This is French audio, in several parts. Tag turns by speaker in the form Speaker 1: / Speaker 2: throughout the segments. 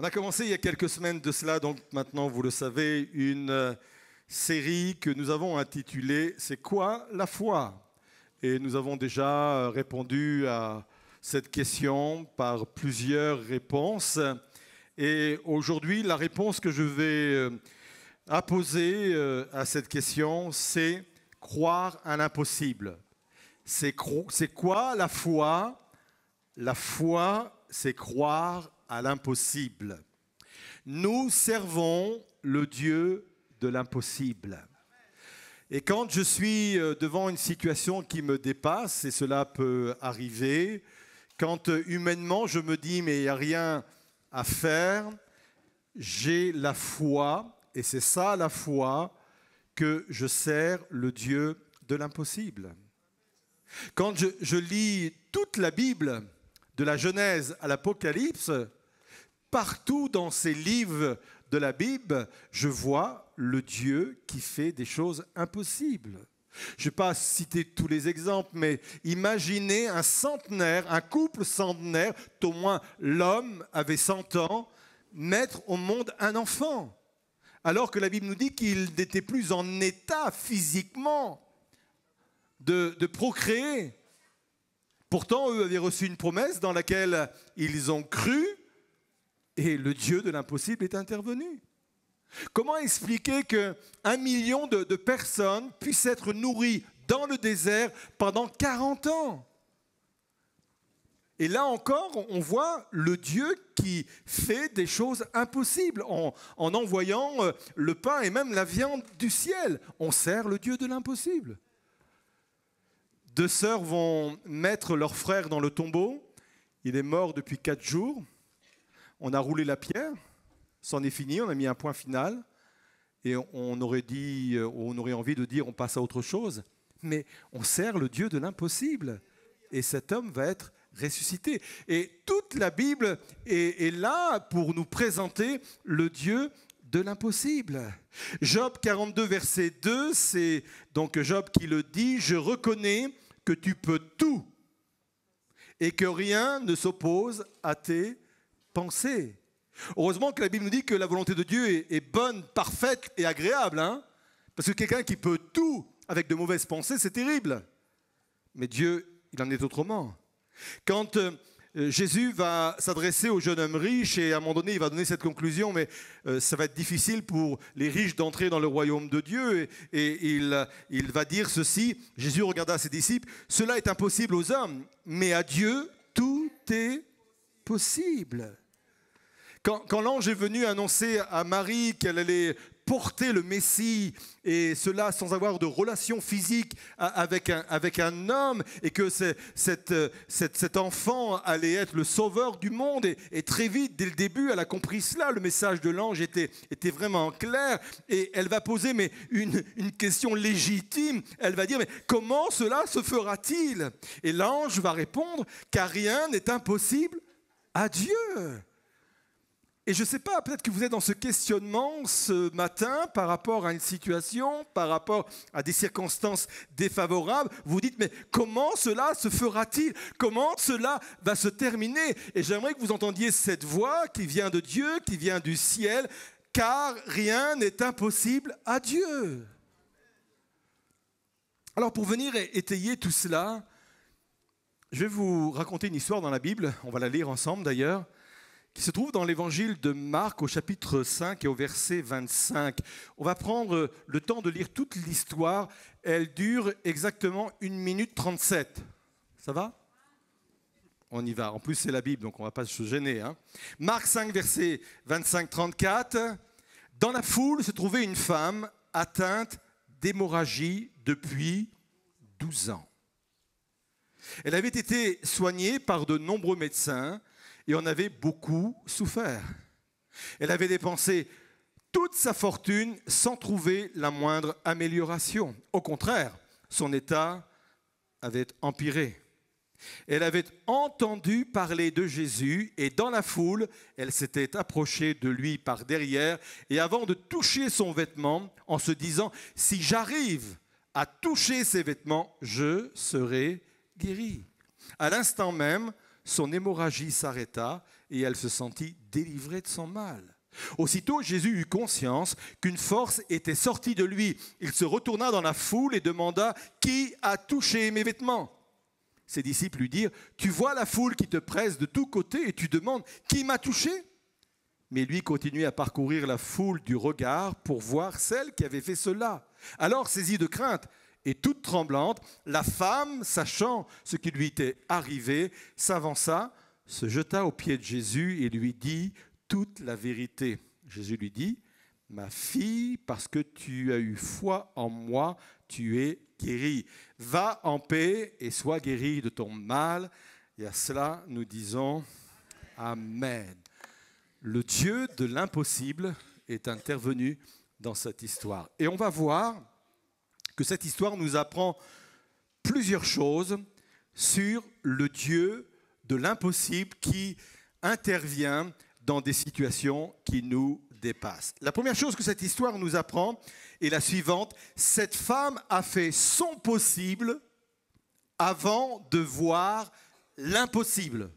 Speaker 1: a commencé il y a quelques semaines de cela, donc maintenant vous le savez, une série que nous avons intitulée « C'est quoi la foi ?» Et nous avons déjà répondu à cette question par plusieurs réponses. Et aujourd'hui, la réponse que je vais apposer à cette question, c'est « croire à l'impossible ». C'est quoi la foi ? La foi, c'est croire à l'impossible. Nous servons le Dieu de l'impossible. Et quand je suis devant une situation qui me dépasse, et cela peut arriver, quand humainement je me dis mais il n'y a rien à faire, j'ai la foi, et c'est ça la foi, que je sers le Dieu de l'impossible. Quand je lis toute la Bible, de la Genèse à l'Apocalypse, partout dans ces livres de la Bible, je vois le Dieu qui fait des choses impossibles. Je ne vais pas citer tous les exemples, mais imaginez un centenaire, un couple centenaire, au moins l'homme avait 100 ans, mettre au monde un enfant, alors que la Bible nous dit qu'il n'était plus en état physiquement de procréer. Pourtant, eux avaient reçu une promesse dans laquelle ils ont cru et le Dieu de l'impossible est intervenu. Comment expliquer qu'1 million de personnes puissent être nourries dans le désert pendant 40 ans ? Et là encore, on voit le Dieu qui fait des choses impossibles en envoyant le pain et même la viande du ciel. On sert le Dieu de l'impossible. 2 sœurs vont mettre leur frère dans le tombeau. Il est mort depuis 4 jours. On a roulé la pierre. C'en est fini. On a mis un point final. Et on aurait envie de dire on passe à autre chose. Mais on sert le Dieu de l'impossible. Et cet homme va être ressuscité. Et toute la Bible est là pour nous présenter le Dieu de l'impossible. Job 42, verset 2, c'est donc Job qui le dit, « Je reconnais que tu peux tout et que rien ne s'oppose à tes pensées. » Heureusement que la Bible nous dit que la volonté de Dieu est bonne, parfaite et agréable. Parce que quelqu'un qui peut tout avec de mauvaises pensées, c'est terrible. Mais Dieu, il en est autrement. Quand Jésus va s'adresser au jeune homme riche et à un moment donné, il va donner cette conclusion, mais ça va être difficile pour les riches d'entrer dans le royaume de Dieu. Et il va dire ceci, Jésus regarda ses disciples, « Cela est impossible aux hommes, mais à Dieu, tout est possible. » Quand l'ange est venu annoncer à Marie qu'elle allait porter le Messie, et cela sans avoir de relation physique avec un homme, et que cet enfant allait être le sauveur du monde, et très vite, dès le début, elle a compris cela, le message de l'ange était vraiment clair, et elle va poser une question légitime, elle va dire, mais comment cela se fera-t-il ? Et l'ange va répondre, car rien n'est impossible à Dieu. Et je ne sais pas, peut-être que vous êtes dans ce questionnement ce matin par rapport à une situation, par rapport à des circonstances défavorables. Vous dites, mais comment cela se fera-t-il ? Comment cela va se terminer ? Et j'aimerais que vous entendiez cette voix qui vient de Dieu, qui vient du ciel, car rien n'est impossible à Dieu. Alors pour venir étayer tout cela, je vais vous raconter une histoire dans la Bible, on va la lire ensemble d'ailleurs, qui se trouve dans l'évangile de Marc au chapitre 5 et au verset 25. On va prendre le temps de lire toute l'histoire. Elle dure exactement 1 minute 37. Ça va ? On y va. En plus, c'est la Bible, donc on ne va pas se gêner. Marc 5, verset 25-34. Dans la foule se trouvait une femme atteinte d'hémorragie depuis 12 ans. Elle avait été soignée par de nombreux médecins et en avait beaucoup souffert. Elle avait dépensé toute sa fortune sans trouver la moindre amélioration. Au contraire, son état avait empiré. Elle avait entendu parler de Jésus et dans la foule, elle s'était approchée de lui par derrière et avant de toucher son vêtement, en se disant « Si j'arrive à toucher ses vêtements, je serai guérie. » À l'instant même, son hémorragie s'arrêta et elle se sentit délivrée de son mal. Aussitôt, Jésus eut conscience qu'une force était sortie de lui. Il se retourna dans la foule et demanda « Qui a touché mes vêtements ?» Ses disciples lui dirent « Tu vois la foule qui te presse de tous côtés et tu demandes « Qui m'a touché ?» Mais lui continuait à parcourir la foule du regard pour voir celle qui avait fait cela. Alors, saisie de crainte et toute tremblante, la femme, sachant ce qui lui était arrivé, s'avança, se jeta aux pieds de Jésus et lui dit toute la vérité. Jésus lui dit « Ma fille, parce que tu as eu foi en moi, tu es guérie. Va en paix et sois guérie de ton mal. » Et à cela, nous disons Amen. Le Dieu de l'impossible est intervenu dans cette histoire. Et on va voir que cette histoire nous apprend plusieurs choses sur le Dieu de l'impossible qui intervient dans des situations qui nous dépassent. La première chose que cette histoire nous apprend est la suivante. Cette femme a fait son possible avant de voir l'impossible.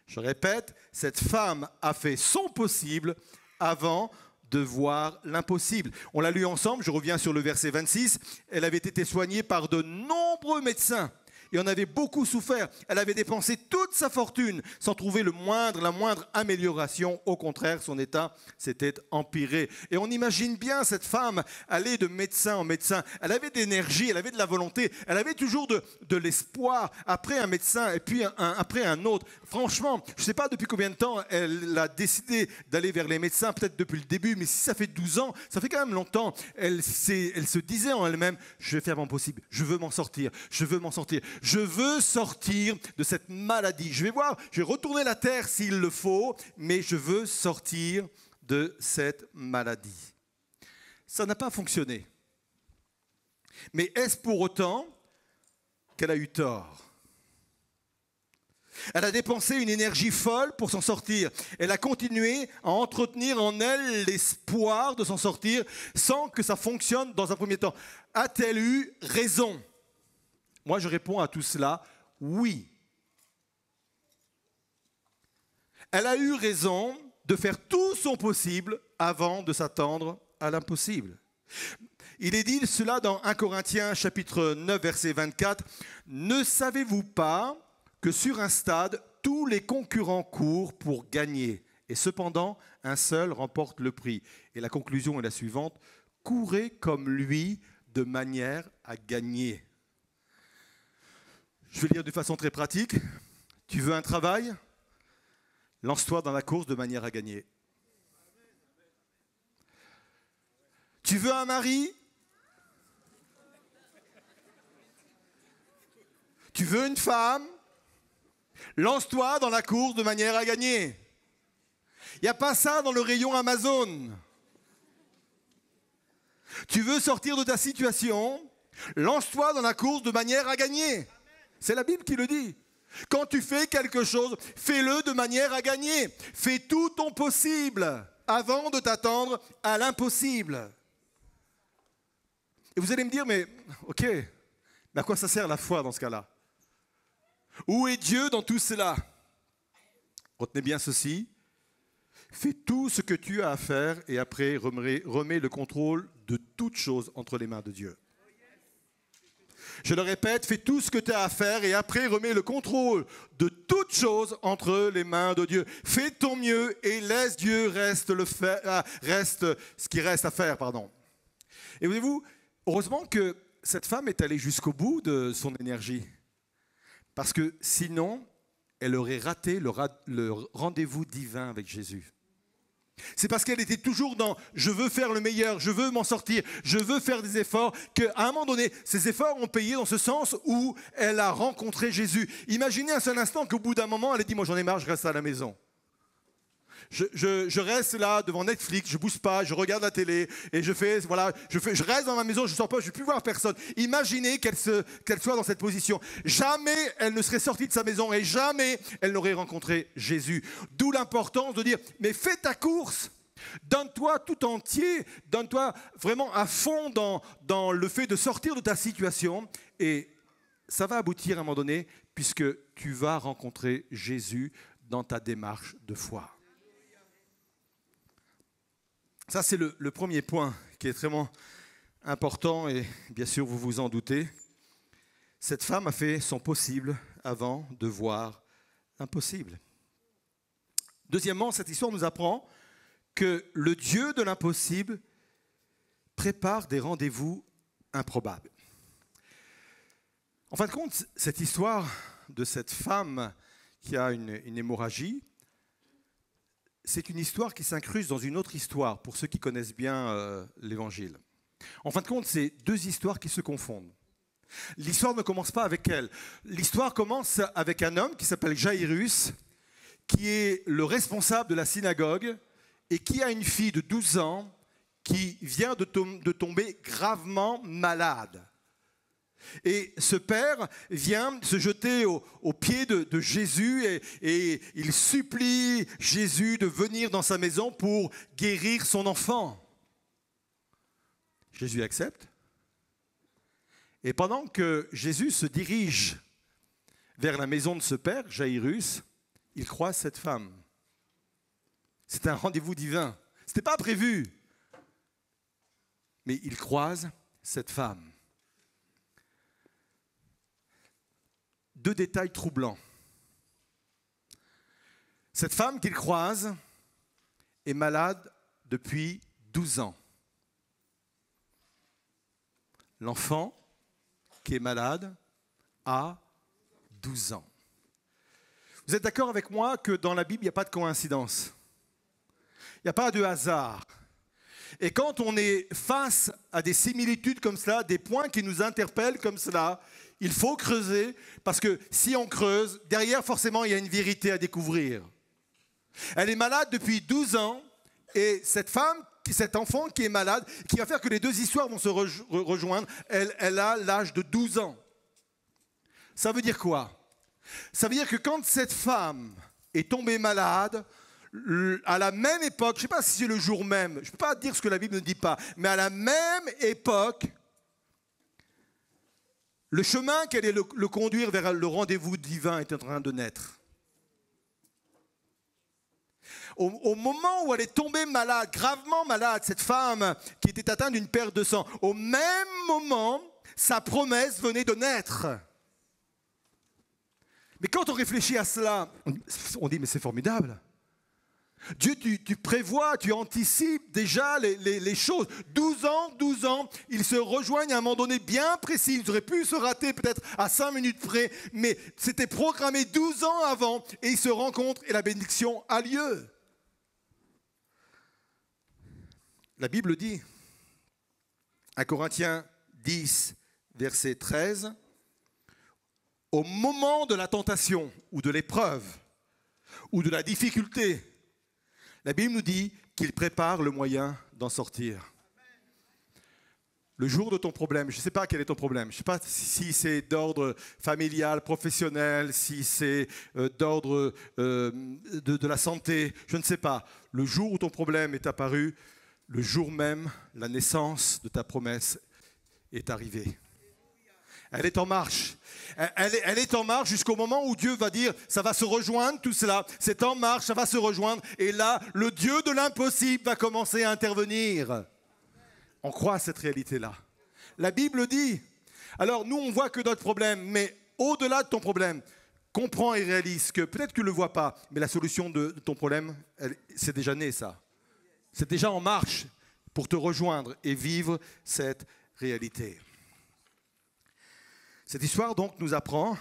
Speaker 1: Je répète, cette femme a fait son possible avant de voir l'impossible. On l'a lu ensemble, je reviens sur le verset 26. Elle avait été soignée par de nombreux médecins et en avait beaucoup souffert. Elle avait dépensé toute sa fortune sans trouver la moindre amélioration. Au contraire, son état s'était empiré. Et on imagine bien cette femme aller de médecin en médecin. Elle avait de l'énergie, elle avait de la volonté, elle avait toujours de l'espoir après un médecin et puis après un autre. Franchement, je ne sais pas depuis combien de temps elle a décidé d'aller vers les médecins, peut-être depuis le début, mais si ça fait 12 ans, ça fait quand même longtemps. Elle se disait en elle-même, je vais faire mon possible, je veux m'en sortir, je veux m'en sortir. Je veux sortir de cette maladie. Je vais retourner la terre s'il le faut, mais je veux sortir de cette maladie. Ça n'a pas fonctionné. Mais est-ce pour autant qu'elle a eu tort ? Elle a dépensé une énergie folle pour s'en sortir. Elle a continué à entretenir en elle l'espoir de s'en sortir sans que ça fonctionne dans un premier temps. A-t-elle eu raison ? Moi, je réponds à tout cela, oui. Elle a eu raison de faire tout son possible avant de s'attendre à l'impossible. Il est dit cela dans 1 Corinthiens chapitre 9, verset 24. « Ne savez-vous pas que sur un stade, tous les concurrents courent pour gagner, et cependant, un seul remporte le prix. » Et la conclusion est la suivante, « Courez comme lui de manière à gagner. » Je vais le dire de façon très pratique. Tu veux un travail ? Lance-toi dans la course de manière à gagner. Tu veux un mari ? Tu veux une femme ? Lance-toi dans la course de manière à gagner. Il n'y a pas ça dans le rayon Amazon. Tu veux sortir de ta situation ? Lance-toi dans la course de manière à gagner. C'est la Bible qui le dit. Quand tu fais quelque chose, fais-le de manière à gagner. Fais tout ton possible avant de t'attendre à l'impossible. Et vous allez me dire, mais ok, mais à quoi ça sert la foi dans ce cas-là ? Où est Dieu dans tout cela ? Retenez bien ceci. Fais tout ce que tu as à faire et après remets le contrôle de toute chose entre les mains de Dieu. Je le répète, fais tout ce que tu as à faire et après remets le contrôle de toute chose entre les mains de Dieu. Fais ton mieux et laisse Dieu reste ce qui reste à faire. Et voyez-vous, heureusement que cette femme est allée jusqu'au bout de son énergie. Parce que sinon, elle aurait raté le rendez-vous divin avec Jésus. C'est parce qu'elle était toujours dans « je veux faire le meilleur, je veux m'en sortir, je veux faire des efforts » qu'à un moment donné, ces efforts ont payé dans ce sens où elle a rencontré Jésus. Imaginez un seul instant qu'au bout d'un moment, elle a dit « moi j'en ai marre, je reste à la maison ». Je reste là devant Netflix, je ne bouge pas, je regarde la télé et je reste dans ma maison, je ne sors pas, je ne vais plus voir personne. Imaginez qu'elle soit dans cette position. Jamais elle ne serait sortie de sa maison et jamais elle n'aurait rencontré Jésus. D'où l'importance de dire, mais fais ta course. Donne-toi tout entier, donne-toi vraiment à fond dans le fait de sortir de ta situation et ça va aboutir à un moment donné puisque tu vas rencontrer Jésus dans ta démarche de foi. Ça, c'est le premier point qui est vraiment important et bien sûr, vous vous en doutez. Cette femme a fait son possible avant de voir l'impossible. Deuxièmement, cette histoire nous apprend que le Dieu de l'impossible prépare des rendez-vous improbables. En fin de compte, cette histoire de cette femme qui a une hémorragie, c'est une histoire qui s'incruste dans une autre histoire, pour ceux qui connaissent bien l'Évangile. En fin de compte, c'est deux histoires qui se confondent. L'histoire ne commence pas avec elle. L'histoire commence avec un homme qui s'appelle Jairus, qui est le responsable de la synagogue et qui a une fille de 12 ans qui vient de tomber gravement malade. Et ce père vient se jeter aux pieds de Jésus et il supplie Jésus de venir dans sa maison pour guérir son enfant. Jésus accepte. Et pendant que Jésus se dirige vers la maison de ce père, Jairus, il croise cette femme. C'est un rendez-vous divin. Ce n'était pas prévu. Mais il croise cette femme. Deux détails troublants. Cette femme qu'il croise est malade depuis 12 ans. L'enfant qui est malade a 12 ans. Vous êtes d'accord avec moi que dans la Bible, il n'y a pas de coïncidence. Il n'y a pas de hasard. Et quand on est face à des similitudes comme cela, des points qui nous interpellent comme cela, il faut creuser, parce que si on creuse, derrière, forcément, il y a une vérité à découvrir. Elle est malade depuis 12 ans, et cette femme, cet enfant qui est malade, qui va faire que les deux histoires vont se rejoindre, elle a l'âge de 12 ans. Ça veut dire quoi? Ça veut dire que quand cette femme est tombée malade, à la même époque, je ne sais pas si c'est le jour même, je ne peux pas dire ce que la Bible ne dit pas, mais à la même époque, le chemin qui allait le conduire vers le rendez-vous divin est en train de naître. Au moment où elle est tombée malade, gravement malade, cette femme qui était atteinte d'une perte de sang, au même moment, sa promesse venait de naître. Mais quand on réfléchit à cela, on dit mais c'est formidable. Dieu, tu prévois, tu anticipes déjà les choses. 12 ans, ils se rejoignent à un moment donné bien précis. Ils auraient pu se rater peut-être à 5 minutes près, mais c'était programmé 12 ans avant et ils se rencontrent et la bénédiction a lieu. La Bible dit, à Corinthiens 10, verset 13, au moment de la tentation ou de l'épreuve ou de la difficulté, la Bible nous dit qu'il prépare le moyen d'en sortir. Le jour de ton problème, je ne sais pas quel est ton problème, je ne sais pas si c'est d'ordre familial, professionnel, si c'est d'ordre de la santé, je ne sais pas. Le jour où ton problème est apparu, le jour même, la naissance de ta promesse est arrivée. Elle est en marche. Elle est en marche jusqu'au moment où Dieu va dire, ça va se rejoindre tout cela, c'est en marche, ça va se rejoindre. Et là, le Dieu de l'impossible va commencer à intervenir. On croit à cette réalité-là. La Bible dit, alors nous on voit que notre problème, mais au-delà de ton problème, comprends et réalise que peut-être que tu ne le vois pas, mais la solution de ton problème, c'est déjà né ça. C'est déjà en marche pour te rejoindre et vivre cette réalité. Cette histoire donc nous apprend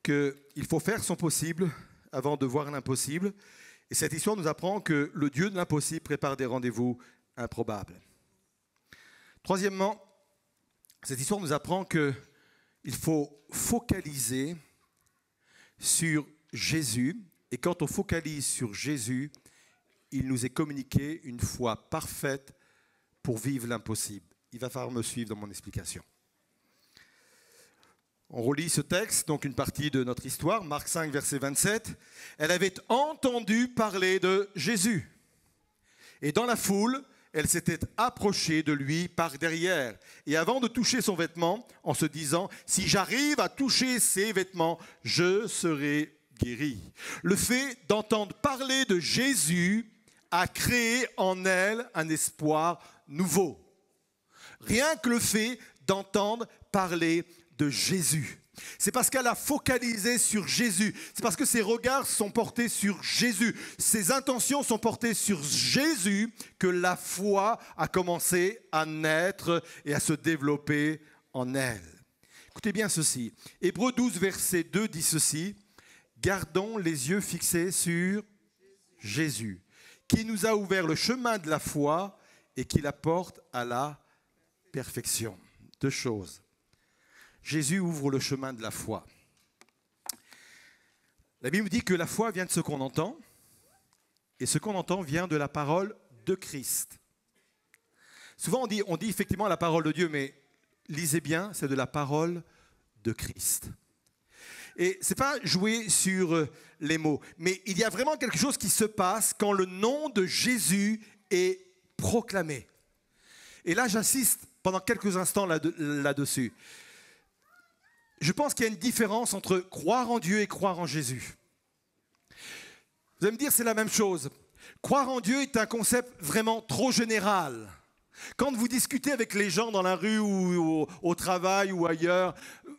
Speaker 1: qu'il faut faire son possible avant de voir l'impossible. Et cette histoire nous apprend que le Dieu de l'impossible prépare des rendez-vous improbables. Troisièmement, cette histoire nous apprend qu'il faut focaliser sur Jésus. Et quand on focalise sur Jésus, il nous est communiqué une foi parfaite pour vivre l'impossible. Il va falloir me suivre dans mon explication. On relit ce texte, donc une partie de notre histoire, Marc 5, verset 27. Elle avait entendu parler de Jésus. Et dans la foule, elle s'était approchée de lui par derrière. Et avant de toucher son vêtement, en se disant, si j'arrive à toucher ses vêtements, je serai guérie. Le fait d'entendre parler de Jésus a créé en elle un espoir nouveau. Rien que le fait d'entendre parler de Jésus. C'est parce qu'elle a focalisé sur Jésus. C'est parce que ses regards sont portés sur Jésus. Ses intentions sont portées sur Jésus que la foi a commencé à naître et à se développer en elle. Écoutez bien ceci. Hébreux 12, verset 2 dit ceci. Gardons les yeux fixés sur Jésus, qui nous a ouvert le chemin de la foi et qui la porte à la perfection. Deux choses. Jésus ouvre le chemin de la foi. La Bible dit que la foi vient de ce qu'on entend, et ce qu'on entend vient de la parole de Christ. Souvent on dit effectivement la parole de Dieu, mais lisez bien, c'est de la parole de Christ. Et ce n'est pas jouer sur les mots, mais il y a vraiment quelque chose qui se passe quand le nom de Jésus est proclamé. Et là, j'insiste pendant quelques instants là-dessus. Je pense qu'il y a une différence entre croire en Dieu et croire en Jésus. Vous allez me dire, c'est la même chose. Croire en Dieu est un concept vraiment trop général. Quand vous discutez avec les gens dans la rue ou au travail ou ailleurs,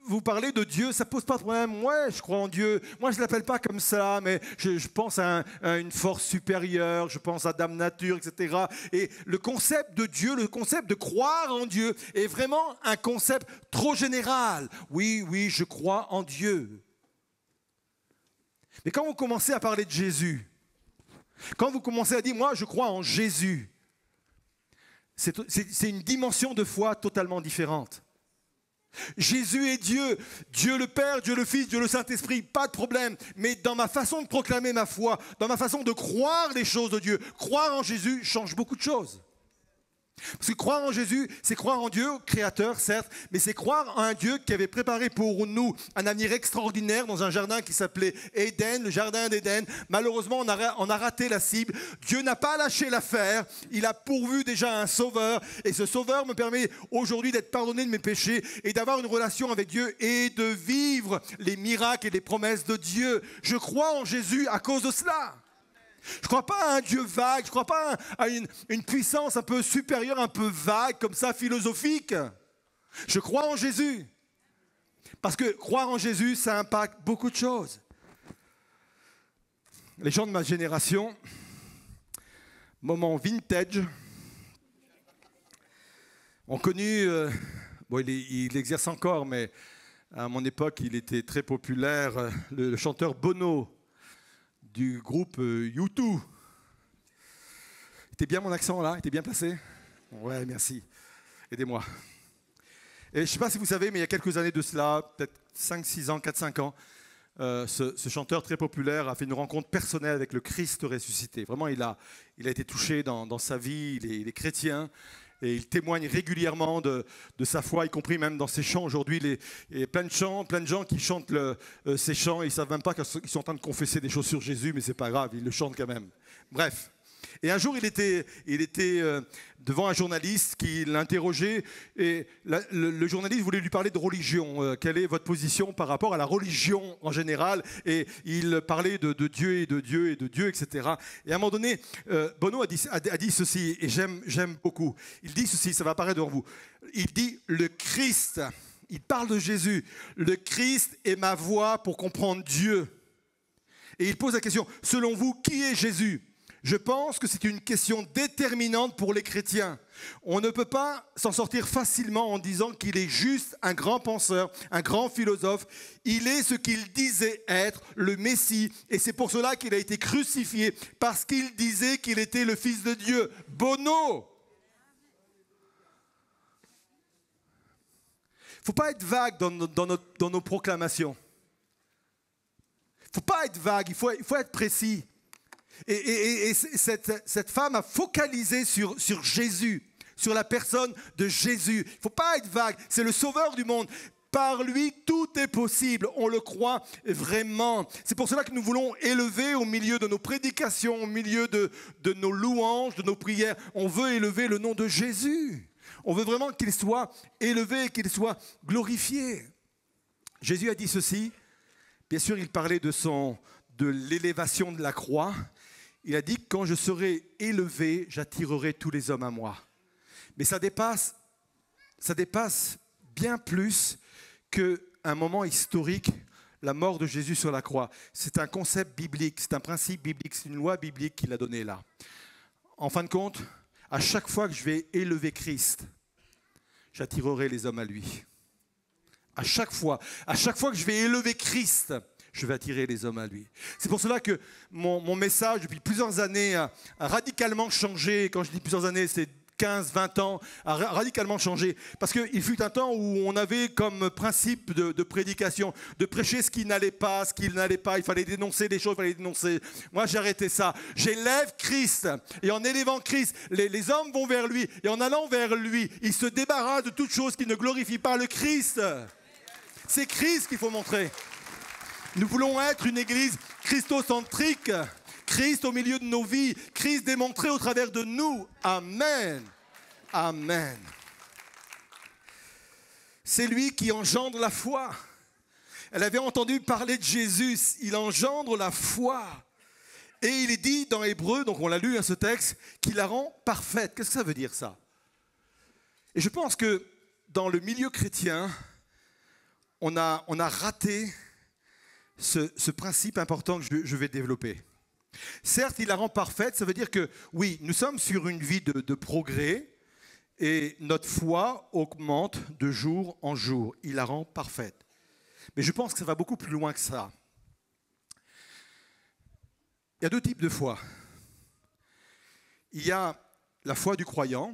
Speaker 1: vous parlez de Dieu, ça ne pose pas de problème. Ouais, je crois en Dieu. Moi, je ne l'appelle pas comme ça, mais je pense à une force supérieure, je pense à Dame Nature, etc. Et le concept de Dieu, le concept de croire en Dieu est vraiment un concept trop général. Oui, je crois en Dieu. Mais quand vous commencez à parler de Jésus, quand vous commencez à dire, moi, je crois en Jésus, c'est une dimension de foi totalement différente. Jésus est Dieu, Dieu le Père, Dieu le Fils, Dieu le Saint-Esprit, pas de problème. Mais dans ma façon de proclamer ma foi, dans ma façon de croire les choses de Dieu, croire en Jésus change beaucoup de choses. Parce que croire en Jésus, c'est croire en Dieu, créateur, certes, mais c'est croire en un Dieu qui avait préparé pour nous un avenir extraordinaire dans un jardin qui s'appelait Éden, le jardin d'Éden. Malheureusement, on a raté la cible. Dieu n'a pas lâché l'affaire. Il a pourvu déjà un sauveur. Et ce sauveur me permet aujourd'hui d'être pardonné de mes péchés et d'avoir une relation avec Dieu et de vivre les miracles et les promesses de Dieu. Je crois en Jésus à cause de cela. Je ne crois pas à un Dieu vague, je ne crois pas à une puissance un peu supérieure, un peu vague, comme ça, philosophique. Je crois en Jésus. Parce que croire en Jésus, ça impacte beaucoup de choses. Les gens de ma génération, moment vintage, ont connu, il exerce encore, mais à mon époque, il était très populaire, le chanteur Bono, du groupe U2. Était bien mon accent là? Était bien placé? Ouais, merci. Aidez-moi. Et je ne sais pas si vous savez, mais il y a quelques années de cela, peut-être 5-6 ans, 4-5 ans, ce chanteur très populaire a fait une rencontre personnelle avec le Christ ressuscité. Vraiment, il a été touché dans sa vie, il est chrétien. Et il témoigne régulièrement de sa foi, y compris même dans ses chants. Aujourd'hui, il y a plein de gens qui chantent ces chants et ils ne savent même pas qu'ils sont en train de confesser des choses sur Jésus, mais ce n'est pas grave, ils le chantent quand même. Bref. Et un jour, il était devant un journaliste qui l'interrogeait et le journaliste voulait lui parler de religion. Quelle est votre position par rapport à la religion en général? Et il parlait de Dieu et de Dieu et de Dieu, etc. Et à un moment donné, Bono a dit ceci, et j'aime beaucoup. Il dit ceci, ça va apparaître devant vous. Il dit, le Christ, il parle de Jésus. Le Christ est ma voie pour comprendre Dieu. Et il pose la question, selon vous, qui est Jésus? Je pense que c'est une question déterminante pour les chrétiens. On ne peut pas s'en sortir facilement en disant qu'il est juste un grand penseur, un grand philosophe. Il est ce qu'il disait être, le Messie. Et c'est pour cela qu'il a été crucifié, parce qu'il disait qu'il était le Fils de Dieu. Bono! Il ne faut pas être vague dans nos proclamations. Il ne faut pas être vague, il faut être précis. Et cette femme a focalisé sur Jésus, sur la personne de Jésus. Il ne faut pas être vague, c'est le sauveur du monde. Par lui, tout est possible, on le croit vraiment. C'est pour cela que nous voulons élever au milieu de nos prédications, au milieu de nos louanges, de nos prières. On veut élever le nom de Jésus. On veut vraiment qu'il soit élevé, qu'il soit glorifié. Jésus a dit ceci, Bien sûr, il parlait de l'élévation de la croix. Il a dit, quand je serai élevé, j'attirerai tous les hommes à moi. Mais ça dépasse bien plus qu'un moment historique, la mort de Jésus sur la croix. C'est un concept biblique, c'est un principe biblique, c'est une loi biblique qu'il a donnée là. En fin de compte, à chaque fois que je vais élever Christ, j'attirerai les hommes à lui. À chaque fois que je vais élever Christ, je vais attirer les hommes à lui. C'est pour cela que mon message, depuis plusieurs années, a radicalement changé. Quand je dis plusieurs années, c'est 15, 20 ans, a radicalement changé. Parce qu'il fut un temps où on avait comme principe de prédication, de prêcher ce qui n'allait pas, il fallait dénoncer des choses, il fallait dénoncer. Moi, j'ai arrêté ça. J'élève Christ. Et en élevant Christ, les hommes vont vers lui. Et en allant vers lui, ils se débarrassent de toute chose qui ne glorifie pas le Christ. C'est Christ qu'il faut montrer. Nous voulons être une église christocentrique. Christ au milieu de nos vies, Christ démontré au travers de nous. Amen. Amen. C'est lui qui engendre la foi. Elle avait entendu parler de Jésus, il engendre la foi. Et il est dit dans Hébreu, donc on l'a lu ce texte, qu'il la rend parfaite. Qu'est-ce que ça veut dire ça? Et je pense que dans le milieu chrétien, on a raté ce principe important que je vais développer. Certes, il la rend parfaite, ça veut dire que oui, nous sommes sur une vie de progrès et notre foi augmente de jour en jour. Il la rend parfaite. Mais je pense que ça va beaucoup plus loin que ça. Il y a deux types de foi. Il y a la foi du croyant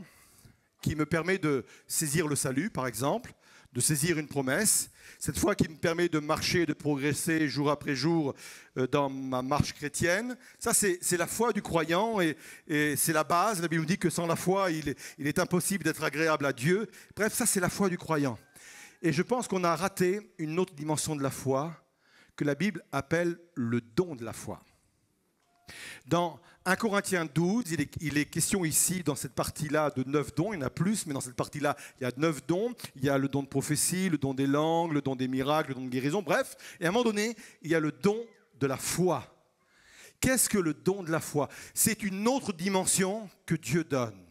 Speaker 1: qui me permet de saisir le salut, par exemple, de saisir une promesse. Cette foi qui me permet de marcher, de progresser jour après jour dans ma marche chrétienne. Ça, c'est la foi du croyant et c'est la base. La Bible nous dit que sans la foi, il est impossible d'être agréable à Dieu. Bref, ça, c'est la foi du croyant. Et je pense qu'on a raté une autre dimension de la foi que la Bible appelle le don de la foi. Dans 1 Corinthiens 12, il est question ici, dans cette partie-là, de 9 dons. Il y en a plus, mais dans cette partie-là, il y a 9 dons. Il y a le don de prophétie, le don des langues, le don des miracles, le don de guérison, bref. Et à un moment donné, il y a le don de la foi. Qu'est-ce que le don de la foi? C'est une autre dimension que Dieu donne.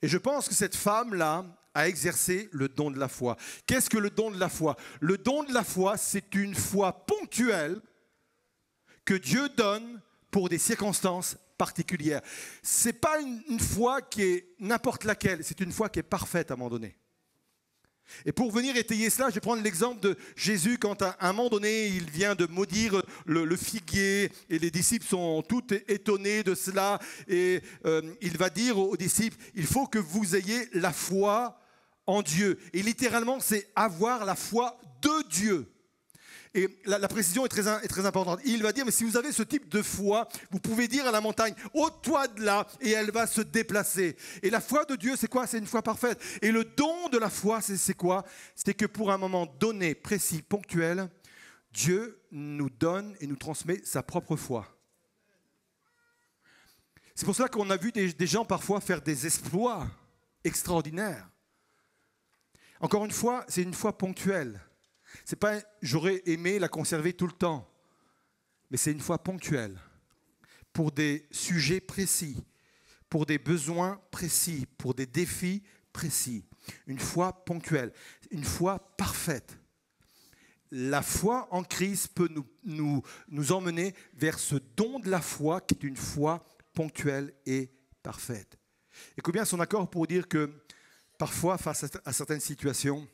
Speaker 1: Et je pense que cette femme-là a exercé le don de la foi. Qu'est-ce que le don de la foi? Le don de la foi, c'est une foi ponctuelle que Dieu donne pour des circonstances particulières. Ce n'est pas une foi qui est n'importe laquelle, c'est une foi qui est parfaite à un moment donné. Et pour venir étayer cela, je vais prendre l'exemple de Jésus quand à un moment donné, il vient de maudire le figuier et les disciples sont tous étonnés de cela et il va dire aux disciples, il faut que vous ayez la foi en Dieu. Et littéralement, c'est avoir la foi de Dieu. Et la précision est très importante. Il va dire, mais si vous avez ce type de foi, vous pouvez dire à la montagne, ôte-toi de là, et elle va se déplacer. Et la foi de Dieu, c'est quoi? C'est une foi parfaite. Et le don de la foi, c'est quoi? C'est que pour un moment donné, précis, ponctuel, Dieu nous donne et nous transmet sa propre foi. C'est pour cela qu'on a vu des gens parfois faire des exploits extraordinaires. Encore une fois, c'est une foi ponctuelle. C'est pas j'aurais aimé la conserver tout le temps, mais c'est une foi ponctuelle pour des sujets précis, pour des besoins précis, pour des défis précis. Une foi ponctuelle, une foi parfaite. La foi en Christ peut nous emmener vers ce don de la foi qui est une foi ponctuelle et parfaite. Et combien sont d'accord pour dire que parfois, face à certaines situations,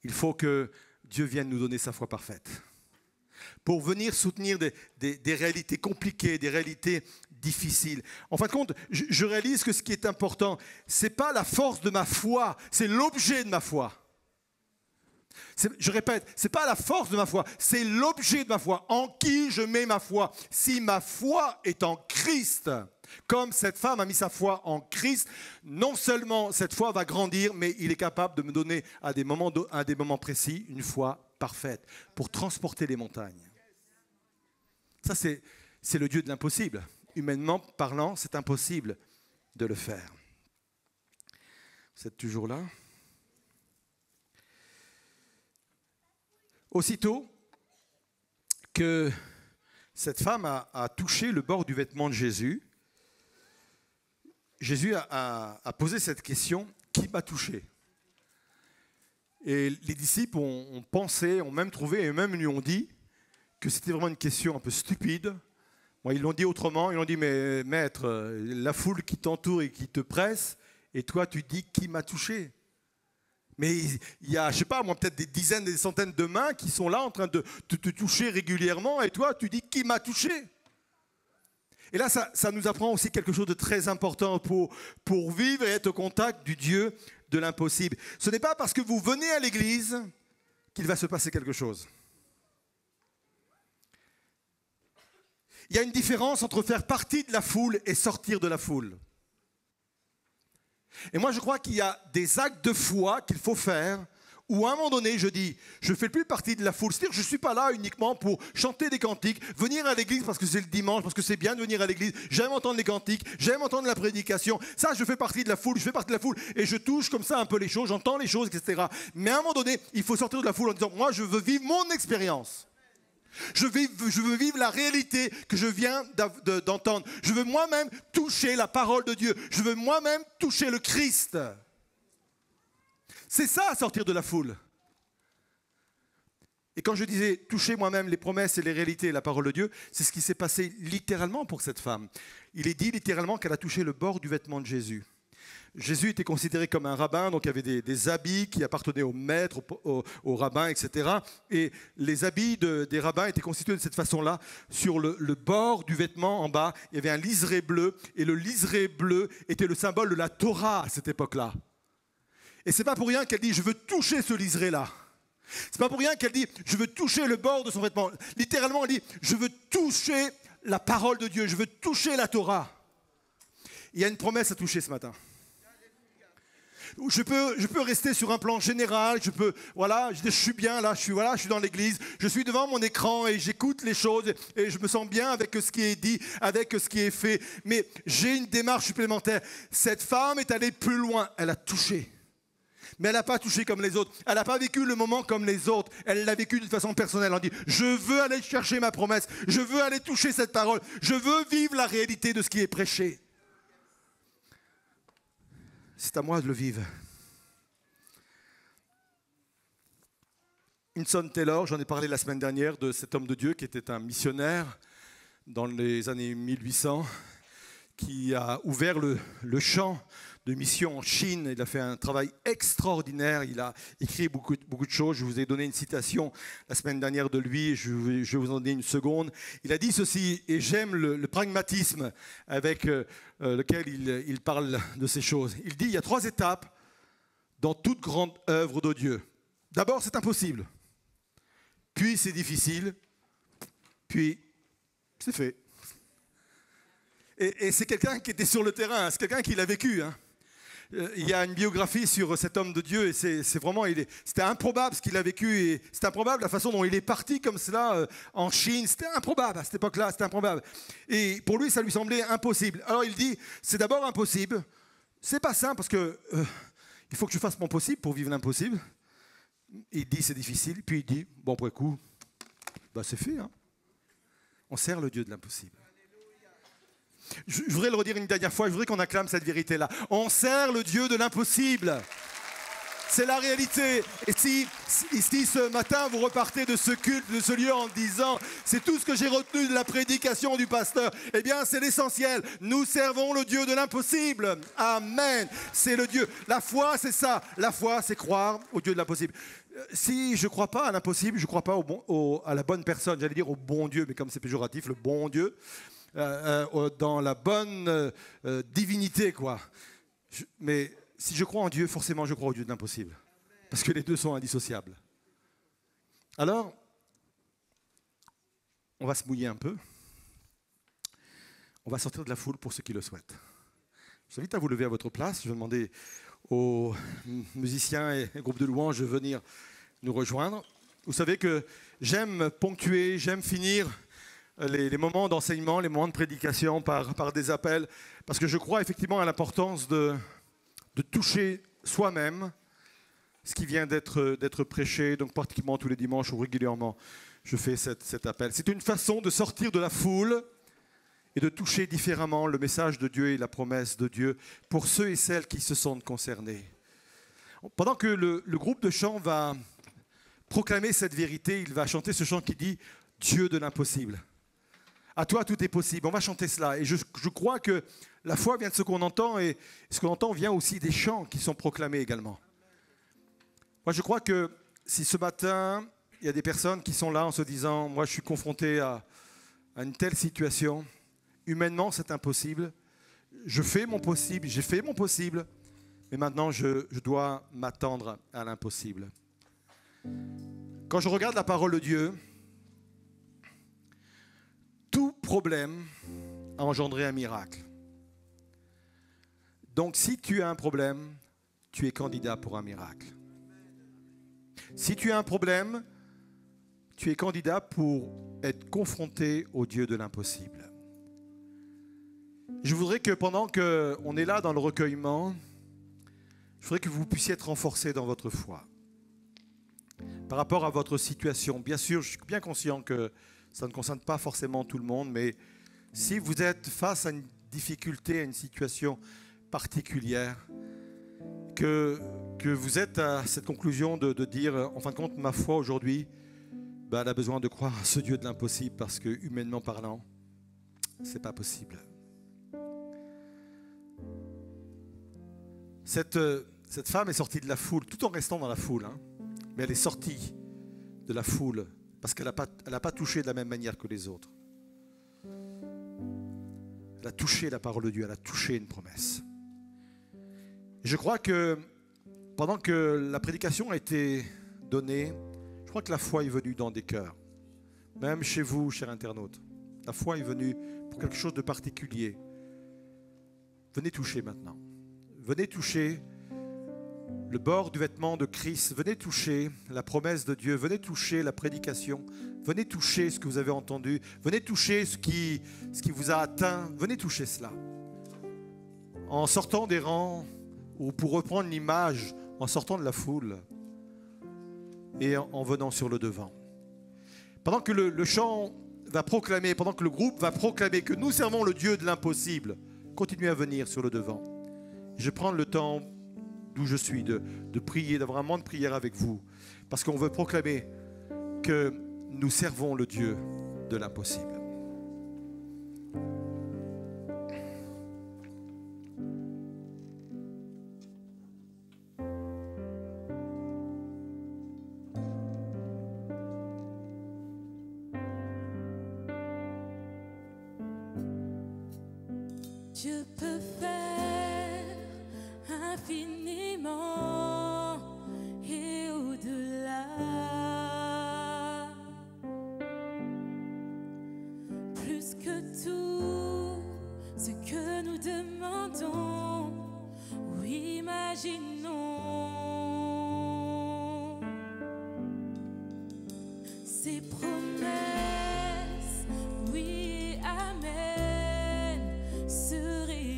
Speaker 1: il faut que Dieu vienne nous donner sa foi parfaite. Pour venir soutenir des réalités compliquées, des réalités difficiles. En fin de compte, je réalise que ce qui est important, ce n'est pas la force de ma foi, c'est l'objet de ma foi. Je répète, ce n'est pas la force de ma foi, c'est l'objet de ma foi. En qui je mets ma foi? Si ma foi est en Christ, comme cette femme a mis sa foi en Christ, non seulement cette foi va grandir, mais il est capable de me donner à des moments précis une foi parfaite pour transporter les montagnes. Ça, c'est le Dieu de l'impossible. Humainement parlant, c'est impossible de le faire. Vous êtes toujours là? Aussitôt, que cette femme a touché le bord du vêtement de Jésus. Jésus a posé cette question, qui m'a touché? Et les disciples ont pensé, ont même trouvé, et même lui ont dit que c'était vraiment une question un peu stupide. Bon, ils l'ont dit autrement, ils l'ont dit, mais maître, la foule qui t'entoure et qui te presse, et toi tu dis, qui m'a touché? Mais il y a, je ne sais pas, moi, peut-être des dizaines, des centaines de mains qui sont là en train de te toucher régulièrement, et toi tu dis, qui m'a touché? Et là, ça nous apprend aussi quelque chose de très important pour vivre et être au contact du Dieu de l'impossible. Ce n'est pas parce que vous venez à l'église qu'il va se passer quelque chose. Il y a une différence entre faire partie de la foule et sortir de la foule. Et moi, je crois qu'il y a des actes de foi qu'il faut faire où à un moment donné, je dis, je ne fais plus partie de la foule. C'est-à-dire que je ne suis pas là uniquement pour chanter des cantiques, venir à l'église parce que c'est le dimanche, parce que c'est bien de venir à l'église. J'aime entendre les cantiques, j'aime entendre la prédication. Ça, je fais partie de la foule, je fais partie de la foule et je touche comme ça un peu les choses, j'entends les choses, etc. Mais à un moment donné, il faut sortir de la foule en disant, moi, je veux vivre mon expérience. Je veux vivre la réalité que je viens d'entendre. Je veux moi-même toucher la parole de Dieu. Je veux moi-même toucher le Christ. C'est ça, sortir de la foule. Et quand je disais toucher moi-même les promesses et les réalités et la parole de Dieu, c'est ce qui s'est passé littéralement pour cette femme. Il est dit littéralement qu'elle a touché le bord du vêtement de Jésus. Jésus était considéré comme un rabbin, donc il y avait des habits qui appartenaient au maître, au rabbin, etc. Et les habits des rabbins étaient constitués de cette façon-là. Sur le bord du vêtement, en bas, il y avait un liseré bleu, et le liseré bleu était le symbole de la Torah à cette époque-là. Et c'est pas pour rien qu'elle dit « je veux toucher ce liseré-là ». C'est pas pour rien qu'elle dit « je veux toucher le bord de son vêtement ». Littéralement, elle dit « je veux toucher la parole de Dieu, je veux toucher la Torah ». Il y a une promesse à toucher ce matin. Je peux rester sur un plan général, je suis bien là, je suis dans l'église, je suis devant mon écran et j'écoute les choses et je me sens bien avec ce qui est dit, avec ce qui est fait. Mais j'ai une démarche supplémentaire. Cette femme est allée plus loin, elle a touché. Mais elle n'a pas touché comme les autres. Elle n'a pas vécu le moment comme les autres. Elle l'a vécu d'une façon personnelle. Elle dit, je veux aller chercher ma promesse. Je veux aller toucher cette parole. Je veux vivre la réalité de ce qui est prêché. C'est à moi de le vivre. Hudson Taylor, j'en ai parlé la semaine dernière, de cet homme de Dieu qui était un missionnaire dans les années 1800, qui a ouvert le champ de mission en Chine. Il a fait un travail extraordinaire. Il a écrit beaucoup de choses. Je vous ai donné une citation la semaine dernière de lui. Je vais vous en donner une seconde. Il a dit ceci, et j'aime le pragmatisme avec lequel il parle de ces choses. Il dit, il y a 3 étapes dans toute grande œuvre de Dieu. D'abord, c'est impossible. Puis, c'est difficile. Puis, c'est fait. Et c'est quelqu'un qui était sur le terrain. C'est quelqu'un qui l'a vécu, hein. Il y a une biographie sur cet homme de Dieu et c'est vraiment, c'était improbable ce qu'il a vécu et c'est improbable la façon dont il est parti comme cela en Chine. C'était improbable à cette époque-là, c'était improbable. Et pour lui, ça lui semblait impossible. Alors il dit, c'est d'abord impossible. C'est pas simple parce que il faut que je fasse mon possible pour vivre l'impossible. Il dit, c'est difficile. Puis il dit, bon, après coup, bah, c'est fait, hein. On sert le Dieu de l'impossible. Je voudrais le redire une dernière fois, je voudrais qu'on acclame cette vérité-là. On sert le Dieu de l'impossible. C'est la réalité. Et si ce matin vous repartez de ce culte, de ce lieu en disant « c'est tout ce que j'ai retenu de la prédication du pasteur », eh bien c'est l'essentiel. Nous servons le Dieu de l'impossible. Amen. C'est le Dieu. La foi, c'est ça. La foi, c'est croire au Dieu de l'impossible. Si je ne crois pas à l'impossible, je ne crois pas à la bonne personne. J'allais dire au bon Dieu, mais comme c'est péjoratif, le bon Dieu. Dans la bonne divinité, quoi. Mais si je crois en Dieu, forcément je crois au Dieu de l'impossible. Parce que les deux sont indissociables. Alors, on va se mouiller un peu. On va sortir de la foule pour ceux qui le souhaitent. Je vous invite à vous lever à votre place. Je vais demander aux musiciens et groupes de louanges de venir nous rejoindre. Vous savez que j'aime ponctuer, j'aime finir les moments d'enseignement, les moments de prédication par des appels, parce que je crois effectivement à l'importance de toucher soi-même ce qui vient d'être prêché, donc pratiquement tous les dimanches ou régulièrement, je fais cet appel. C'est une façon de sortir de la foule et de toucher différemment le message de Dieu et la promesse de Dieu pour ceux et celles qui se sentent concernés. Pendant que le groupe de chant va proclamer cette vérité, il va chanter ce chant qui dit « Dieu de l'impossible ». À toi, tout est possible. On va chanter cela. Et je crois que la foi vient de ce qu'on entend, et ce qu'on entend vient aussi des chants qui sont proclamés également. Moi, je crois que si ce matin, il y a des personnes qui sont là en se disant « Moi, je suis confronté à une telle situation. Humainement, c'est impossible. Je fais mon possible, j'ai fait mon possible, mais maintenant, je dois m'attendre à l'impossible. » Quand je regarde la parole de Dieu, tout problème a engendré un miracle. Donc, si tu as un problème, tu es candidat pour un miracle. Si tu as un problème, tu es candidat pour être confronté au Dieu de l'impossible. Je voudrais que pendant qu'on est là dans le recueillement, je voudrais que vous puissiez être renforcés dans votre foi. Par rapport à votre situation, bien sûr, je suis bien conscient que ça ne concerne pas forcément tout le monde, mais si vous êtes face à une difficulté, à une situation particulière, que vous êtes à cette conclusion de dire, en fin de compte, ma foi aujourd'hui, elle a besoin de croire à ce Dieu de l'impossible parce que, humainement parlant, c'est pas possible. Cette femme est sortie de la foule, tout en restant dans la foule, hein, mais elle est sortie de la foule parce qu'elle n'a pas touché de la même manière que les autres. Elle a touché la parole de Dieu, elle a touché une promesse. Et je crois que pendant que la prédication a été donnée, je crois que la foi est venue dans des cœurs. Même chez vous, chers internautes. La foi est venue pour quelque chose de particulier. Venez toucher maintenant. Venez toucher le bord du vêtement de Christ. Venez toucher la promesse de Dieu. Venez toucher la prédication. Venez toucher ce que vous avez entendu. Venez toucher ce qui vous a atteint. Venez toucher cela. En sortant des rangs, ou pour reprendre l'image, en sortant de la foule et en venant sur le devant. Pendant que le chant va proclamer, pendant que le groupe va proclamer que nous servons le Dieu de l'impossible, continuez à venir sur le devant. Je prends le temps d'où je suis, de prier, d'avoir un moment de prière avec vous, parce qu'on veut proclamer que nous servons le Dieu de l'impossible.
Speaker 2: Dieu peut faire infiniment et au-delà, plus que tout ce que nous demandons ou imaginons. Ses promesses, oui, amen, se réalisent.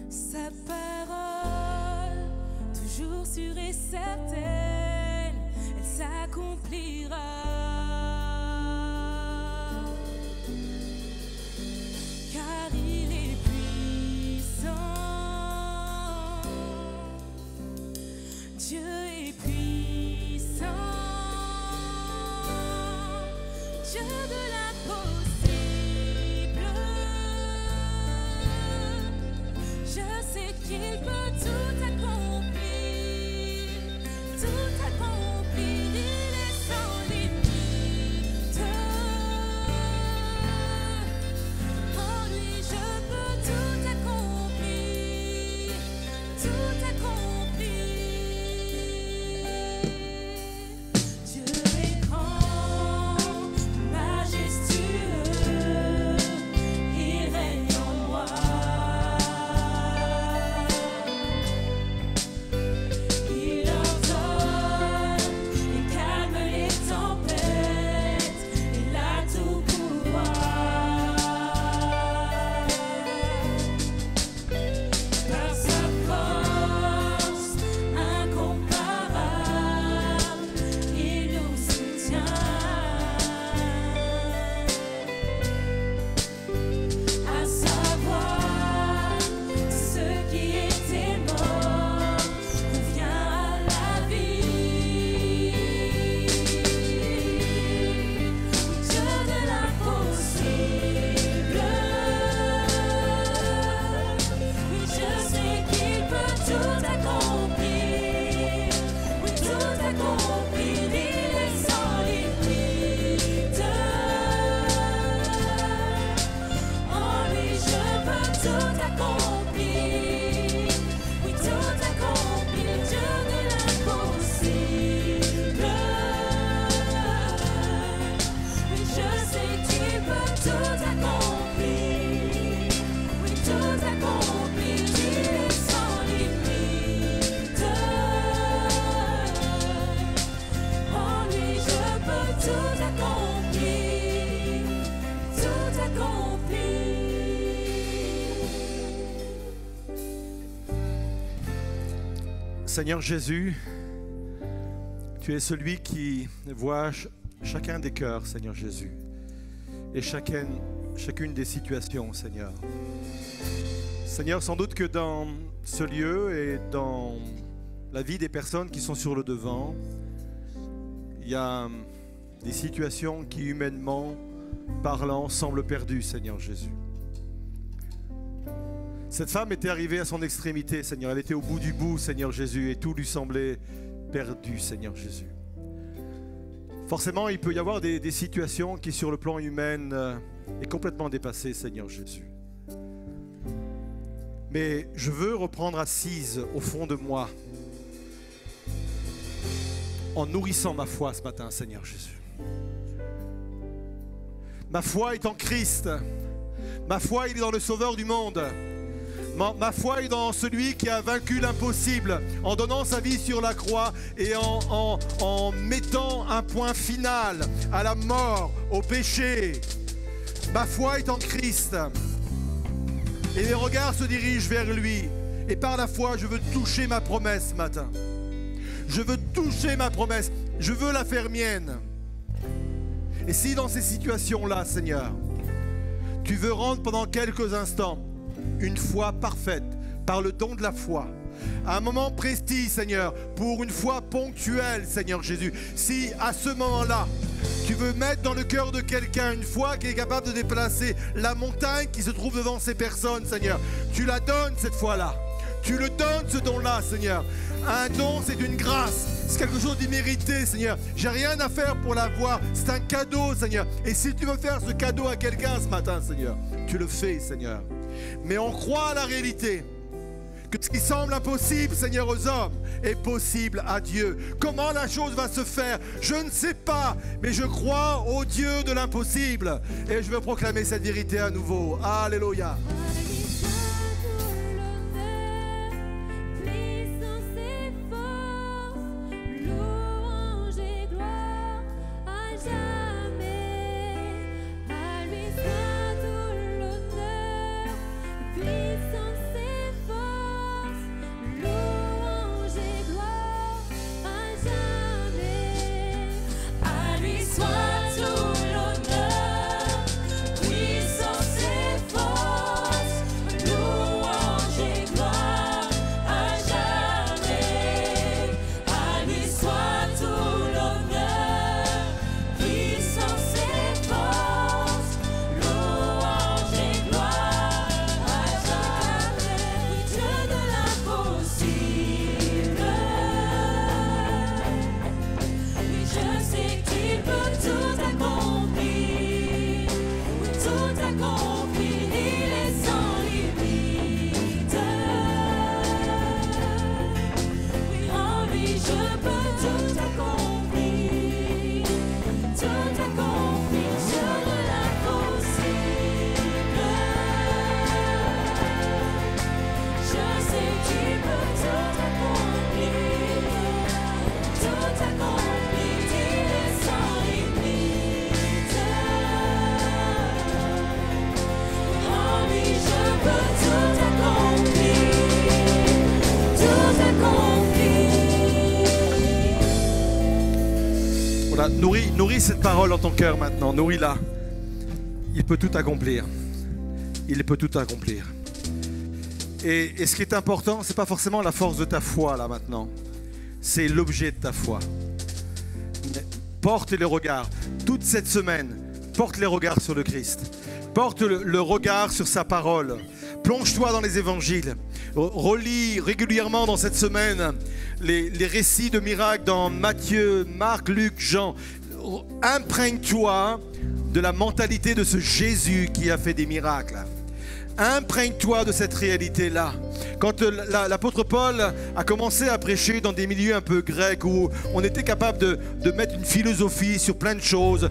Speaker 2: Sa parole, toujours sûre et certaine, elle s'accomplira. Car il est puissant. Dieu est puissant. Dieu de l'impossible. Je sais qu'il peut tout accomplir. Tout accomplir, il est sans limite. En lui je peux tout accomplir. Tout accomplir. Dieu est grand, majestueux, il règne en moi.
Speaker 1: Seigneur Jésus, tu es celui qui voit chacun des cœurs, Seigneur Jésus, et chacune des situations, Seigneur. Seigneur, sans doute que dans ce lieu et dans la vie des personnes qui sont sur le devant, il y a des situations qui, humainement parlant, semblent perdues, Seigneur Jésus. Cette femme était arrivée à son extrémité, Seigneur. Elle était au bout du bout, Seigneur Jésus, et tout lui semblait perdu, Seigneur Jésus. Forcément, il peut y avoir des situations qui, sur le plan humain, est complètement dépassées, Seigneur Jésus. Mais je veux reprendre assise au fond de moi, en nourrissant ma foi ce matin, Seigneur Jésus. Ma foi est en Christ. Ma foi est dans le Sauveur du monde. Ma foi est dans celui qui a vaincu l'impossible en donnant sa vie sur la croix et en mettant un point final à la mort, au péché. Ma foi est en Christ. Et mes regards se dirigent vers lui. Et par la foi, je veux toucher ma promesse ce matin. Je veux toucher ma promesse. Je veux la faire mienne. Et si dans ces situations-là, Seigneur, tu veux rendre pendant quelques instants une foi parfaite, par le don de la foi, à un moment précis, Seigneur, pour une foi ponctuelle, Seigneur Jésus. Si à ce moment-là, tu veux mettre dans le cœur de quelqu'un une foi qui est capable de déplacer la montagne qui se trouve devant ces personnes, Seigneur, tu la donnes cette foi-là. Tu le donnes ce don-là, Seigneur. Un don, c'est une grâce. C'est quelque chose d'immérité, Seigneur. J'ai rien à faire pour l'avoir. C'est un cadeau, Seigneur. Et si tu veux faire ce cadeau à quelqu'un ce matin, Seigneur, tu le fais, Seigneur. Mais on croit à la réalité que ce qui semble impossible, Seigneur, aux hommes est possible à Dieu. Comment la chose va se faire, je ne sais pas, mais je crois au Dieu de l'impossible. Et je veux proclamer cette vérité à nouveau. Alléluia. Nourris cette parole dans ton cœur maintenant, nourris-la. Il peut tout accomplir. Il peut tout accomplir. Et ce qui est important, ce n'est pas forcément la force de ta foi là maintenant. C'est l'objet de ta foi. Porte les regards. Toute cette semaine, porte les regards sur le Christ. Porte le regard sur sa parole. Plonge-toi dans les évangiles. Relis régulièrement dans cette semaine les récits de miracles dans Matthieu, Marc, Luc, Jean. Imprègne-toi de la mentalité de ce Jésus qui a fait des miracles. Imprègne-toi de cette réalité-là. Quand l'apôtre Paul a commencé à prêcher dans des milieux un peu grecs où on était capable de mettre une philosophie sur plein de choses,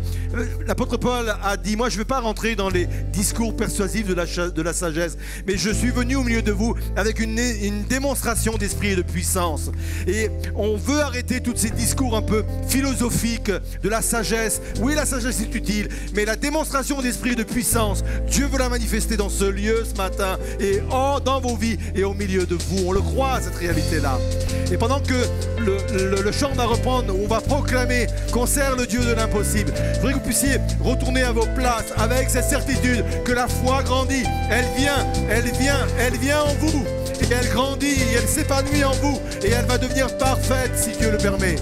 Speaker 1: l'apôtre Paul a dit: moi je ne vais pas rentrer dans les discours persuasifs de la sagesse, mais je suis venu au milieu de vous avec une démonstration d'esprit et de puissance. Et on veut arrêter tous ces discours un peu philosophiques de la sagesse. Oui, la sagesse est utile, mais la démonstration d'esprit et de puissance, Dieu veut la manifester dans ce lieu ce matin et dans vos vies. Et est au milieu de vous. On le croit, cette réalité-là. Et pendant que le chant va reprendre, on va proclamer qu'on sert le Dieu de l'impossible. Je voudrais que vous puissiez retourner à vos places avec cette certitude que la foi grandit. Elle vient en vous. Et elle grandit, et elle s'épanouit en vous. Et elle va devenir parfaite si Dieu le permet.